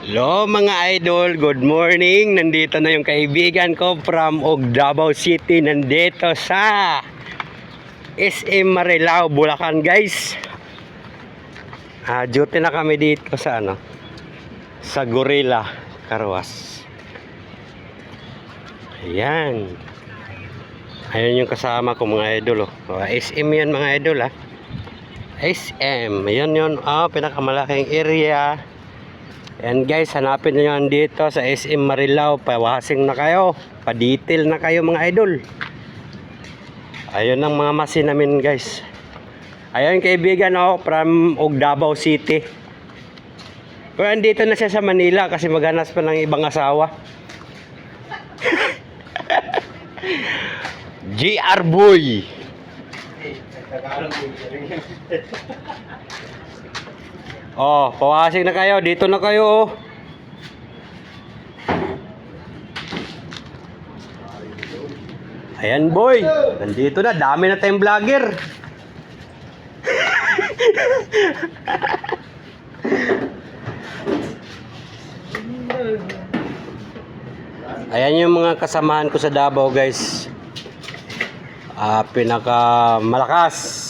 Hello mga idol, good morning. Nandito na yung kaibigan ko from Davao City. Nandito sa SM Marilao, Bulacan guys. Duty na kami dito sa sa Gorilla Carwas. Ayan. Ayan yung kasama ko mga idol. SM yan mga idol SM. Ayan yun. Pinakamalaking area. Ayan guys, hanapin nyo yan dito sa SM Marilao. Pawasing na kayo, pa-detail na kayo mga idol. Ayun ang mga machine namin guys. Ayun kaibigan from Davao City. Pero andito na siya sa Manila kasi maghanas pa ng ibang asawa. GR Boy. Pawasing na kayo. Dito na kayo. Ayan boy. Nandito na. Dami na tayong vlogger. Ayan yung mga kasamahan ko sa Davao guys. Pinaka malakas.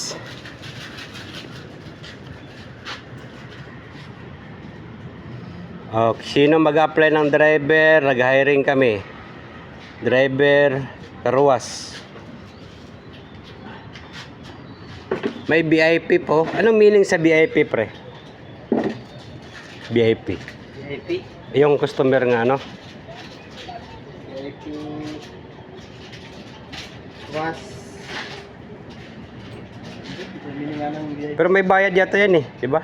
Sino mag-apply ng driver? Nag-hiring kami. Driver Carwas. May VIP po. Anong meaning sa VIP pre? VIP. VIP? Yung customer nga VIP was Pero may bayad yata yan di ba?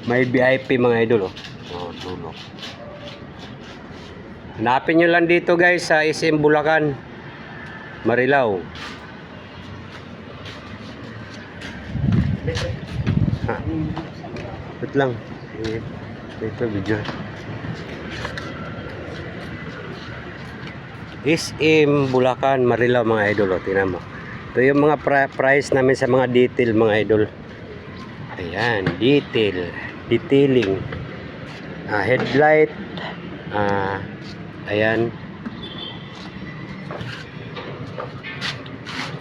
May VIP mga idol tulog. Hanapin nyo lang dito guys sa SM Bulacan Marilao. Wait lang. Ito video. SM Bulacan Marilao mga idol tingnan mo. Ito yung mga price namin sa mga detail mga idol. Ayan, detailing. Headlight. Ayan.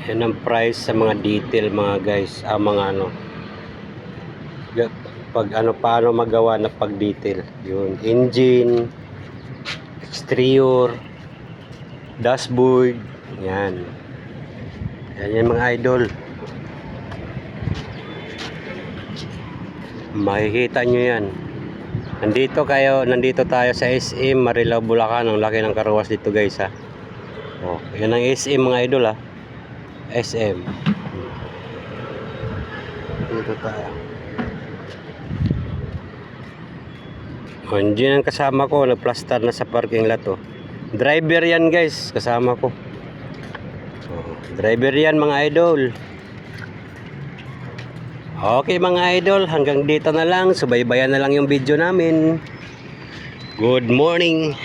Ayan ang price sa mga detail mga guys. Mga paano magawa na pag-detail. Yun, engine, exterior, dashboard. Ayan. Ayan yung mga idol. Makikita nyo yan. Nandito tayo sa SM Marilao, Bulacan. Ang laki ng Carwas dito guys yan ang SM mga idol SM. Dito tayo. Diyan ang kasama ko. Nagplaster na sa parking lot Driver yan guys. Kasama ko. Driver yan mga idol. Okay mga idol, hanggang dito na lang. Subaybayan na lang yung video namin. Good morning.